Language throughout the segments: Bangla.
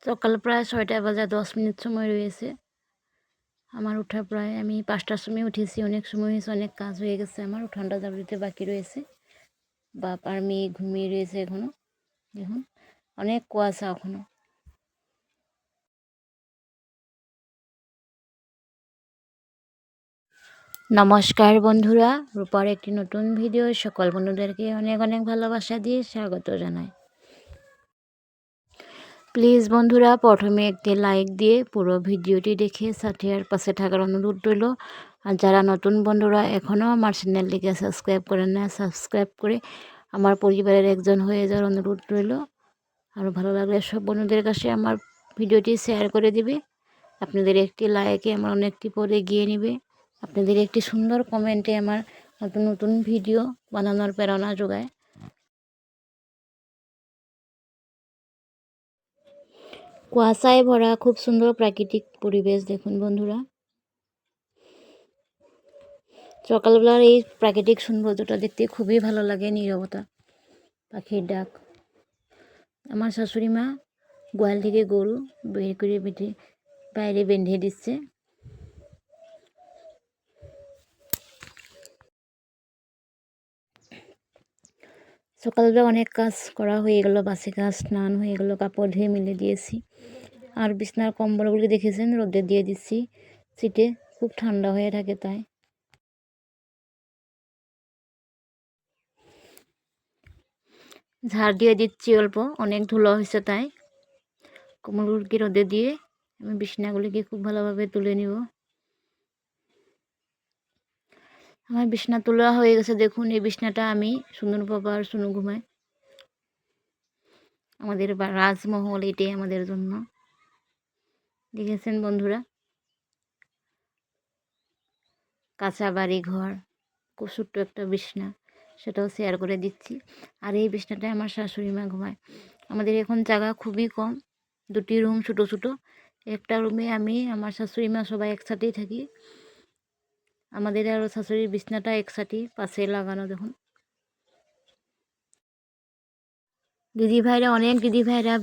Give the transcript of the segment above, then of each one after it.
সকাল প্রায় 6টা বাজে 10 মিনিট সময় রয়েছে আমার ওঠা। প্রায় আমি 5টার সময় উঠেছি। অনেক সময় হয়েছে, অনেক কাজ হয়ে গেছে আমার। উঠানটা ঝাড়ু বাকি রয়েছে। বাপ আর মেয়ে ঘুমিয়ে রয়েছে এখনো। দেখুন অনেক কুয়াশা এখনো। নমস্কার বন্ধুরা, রূপার একটি নতুন ভিডিও সকল বন্ধুদেরকে অনেক অনেক ভালোবাসা দিয়ে স্বাগত জানাই। প্লিজ বন্ধুরা, প্রথমে একটি লাইক দিয়ে পুরো ভিডিওটি দেখে সাথে আর পাশে থাকার অনুরোধ রইল। আর যারা নতুন বন্ধুরা এখনও আমার চ্যানেলটিকে সাবস্ক্রাইব করেন না, সাবস্ক্রাইব করে আমার পরিবারের একজন হয়ে যাওয়ার অনুরোধ রইল। আর ভালো লাগলে সব বন্ধুদের কাছে আমার ভিডিওটি শেয়ার করে দিবে। আপনাদের একটি লাইকে আমার অনেকটি পরে এগিয়ে নেবে। আপনাদের একটি সুন্দর কমেন্টে আমার নতুন নতুন ভিডিও বানানোর প্রেরণা যোগায়। কুয়াশায় ভরা খুব সুন্দর প্রাকৃতিক পরিবেশ দেখুন বন্ধুরা। সকালবেলার এই প্রাকৃতিক সৌন্দর্যটা দেখতে খুবই ভালো লাগে। নীরবতা, পাখির ডাক। আমার শাশুড়ি মা গোয়াল থেকে গরু বের করে বাইরে বেঁধে দিচ্ছে। সকালবেলা অনেক কাজ করা হয়ে গেল, বাসি কাজ, স্নান হয়ে গেল, কাপড় ধুয়ে মেলে দিয়েছি। আর বিছনার কম্বলগুলি দেখেছেন রোদে দিয়ে দিচ্ছি সিটে, খুব ঠান্ডা হয়ে থাকে তাই। ঝাড় দিয়ে দিচ্ছি অল্প, অনেক ধুলো হয়েছে তাই। কম্বলগুলিকে রোদে দিয়ে আমি বিছনাগুলিকে খুব ভালোভাবে তুলে নিব। আমার বিছনা তোলা হয়ে গেছে দেখুন। এই বিছনাটা আমি সুন্দর বাবা আর সুনু ঘুমায়। আমাদের রাজমহল এটাই আমাদের জন্য। দেখেছেন বন্ধুরা, কাঁচা বাড়ি ঘর, খুব ছোট্ট একটা বিছনা, সেটাও শেয়ার করে দিচ্ছি। আর এই বিছনাটায় আমার শাশুড়ি মা ঘুমায়। আমাদের এখন জায়গা খুবই কম, 2টি রুম ছোটো ছোটো। একটা রুমে আমি আমার শাশুড়ি মা সবাই একসাথেই থাকি। আমাদের আরও শাশুড়ির বিছনাটা একসাথে পাশে লাগানো দেখুন। অনেক দিদিভাইরা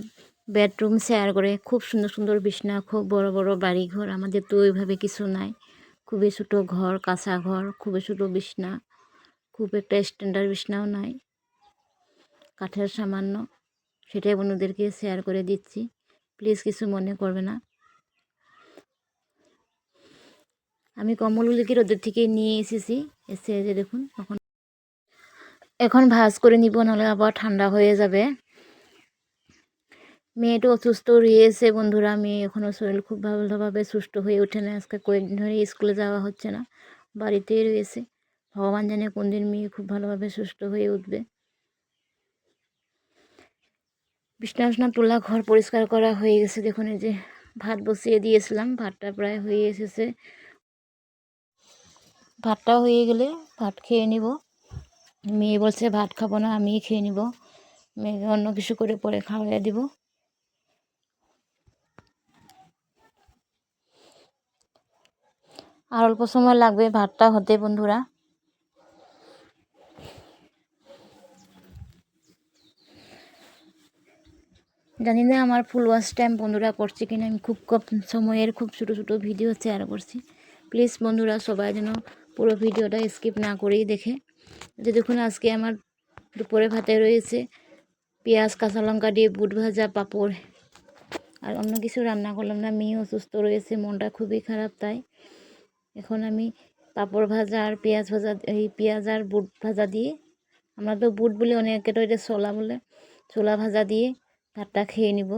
বেডরুম শেয়ার করে, খুব সুন্দর সুন্দর বিছনা, খুব বড় বড় বাড়ি ঘর। আমাদের তো ওইভাবে কিছু নাই, খুবই ছোটো ঘর, কাঁচা ঘর, খুবই ছোটো বিছনা, খুব একটা স্ট্যান্ডার্ড বিছনাও নাই, কাঠের সামান্য। সেটাই বন্ধুদেরকে শেয়ার করে দিচ্ছি, প্লিজ কিছু মনে করবে না। আমি কম্বলগুলিকে রোদের থেকে নিয়ে এসেছি, এসে যে দেখুন এখন ভাঁজ করে নিব, নাহলে আবার ঠান্ডা হয়ে যাবে। মেয়েটা অসুস্থ রয়েছে বন্ধুরা। মেয়ে এখনও শরীর খুব ভালোভাবে সুস্থ হয়ে ওঠে না। আজকে কয়েকদিন ধরে স্কুলে যাওয়া হচ্ছে না, বাড়িতেই রয়েছে। ভগবান জানে কোন দিন মেয়ে খুব ভালোভাবে সুস্থ হয়ে উঠবে। বিছনা তোলা, ঘর পরিষ্কার করা হয়ে গেছে দেখুন। এই যে ভাত বসিয়ে দিয়েছিলাম, ভাতটা প্রায় হয়ে এসেছে। ভাতটা হয়ে গেলে ভাত খেয়ে নিব। মেয়ে বলছে ভাত খাবো না, আমিই খেয়ে নিব। মেয়েকে অন্য কিছু করে পরে খাওয়াই দিব। আর অল্প সময় লাগবে ভাতটা হতে বন্ধুরা। জানি না আমার ফুল ওয়াচ টাইম বন্ধুরা করছে কিনা। আমি খুব কম সময়ের খুব ছোটো ছোটো ভিডিও শেয়ার করছি। প্লিজ বন্ধুরা সবাই যেন পুরো ভিডিওটা স্কিপ না করেই দেখে। যে দেখুন আজকে আমার দুপুরে ভাতে রয়েছে পেঁয়াজ কাঁচা লঙ্কা দিয়ে বুট ভাজা, পাঁপড়। আর অন্য কিছু রান্না করলাম না, মেয়ে অসুস্থ রয়েছে, মনটা খুবই খারাপ। তাই এখন আমি পাঁপড় ভাজা আর পেঁয়াজ ভাজা, এই পেঁয়াজ আর বুট ভাজা দিয়ে, আমরা তো বুট বলি, অনেকে তো এটা ছোলা বলে, ছোলা ভাজা দিয়ে ভাতটা খেয়ে নিব।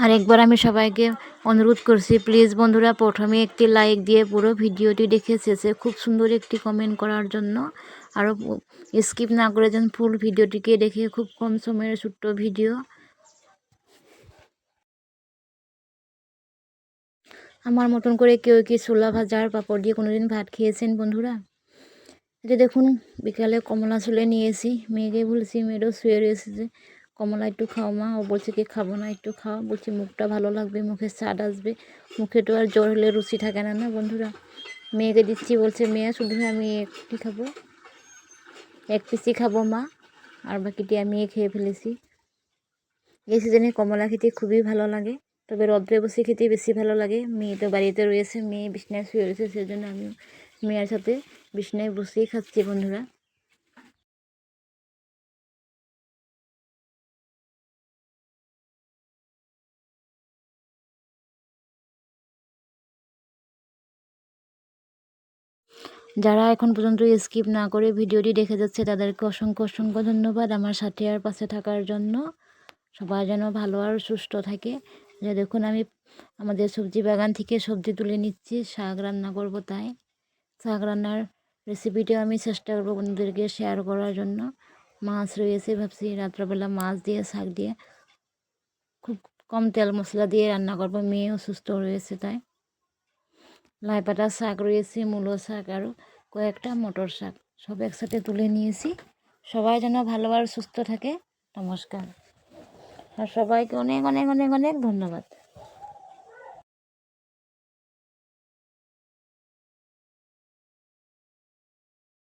আর একবার আমি সবাইকে অনুরোধ করছি, প্লিজ বন্ধুরা প্রথমে একটি লাইক দিয়ে পুরো ভিডিওটি দেখে শেষে খুব সুন্দর একটি কমেন্ট করার জন্য। আরও স্কিপ না করে যেন ফুল ভিডিওটিকে দেখে, খুব কম সময়ের ছোট্ট ভিডিও। আমার মতন করে কেউ কি ছোলা ভাজা আর পাঁপড় দিয়ে কোনোদিন ভাত খেয়েছেন বন্ধুরা? এটা দেখুন বিকালে কমলা চুলে নিয়েছি, মেয়েকে বলছি, মেয়েরও শুয়ে রয়েছে যে কমলা একটু খাও মা। ও বলছে কি খাবো না, একটু খাও। বলছি মুখটা ভালো লাগবে, মুখে স্বাদ আসবে। মুখে তো আর জ্বর হলে রুচি থাকে না না বন্ধুরা। মেয়েকে দিচ্ছি, বলছে মেয়ে শুধু আমি একটি খাবো, এক পিসই খাবো মা, আর বাকিটি আমি খেয়ে ফেলেছি। এই সিজনে কমলা খেতে খুবই ভালো লাগে, তবে রোদ্রে বসে খেতে বেশি ভালো লাগে। মেয়ে তো বাড়িতে রয়েছে, মেয়ে বিছনায় শুয়ে রয়েছে, সেজন্য আমি মেয়ের সাথে বিছনায় বসেই খাচ্ছি বন্ধুরা। যারা এখন পর্যন্ত স্কিপ না করে ভিডিওটি দেখে যাচ্ছে তাদেরকে অসংখ্য অসংখ্য ধন্যবাদ আমার সাথে আর পাশে থাকার জন্য। সবাই যেন ভালো আর সুস্থ থাকে। যে দেখুন আমি আমাদের সবজি বাগান থেকে সবজি তুলে নিচ্ছি, শাক রান্না করব, তাই শাক রান্নার রেসিপিটাও আমি চেষ্টা করবো বন্ধুদেরকে শেয়ার করার জন্য। মাছ রয়েছে, ভাবছি রাত্রবেলা মাছ দিয়ে শাক দিয়ে খুব কম তেল মশলা দিয়ে রান্না করবো, মেয়েও সুস্থ রয়েছে তাই। লাই পাতা শাক রয়েছে, মূলো শাক আর কয়েকটা মটর শাক সব একসাথে তুলে নিয়েছি। সবাই যেন ভালো আর সুস্থ থাকে। নমস্কার, আর সবাইকে অনেক অনেক অনেক অনেক ধন্যবাদ।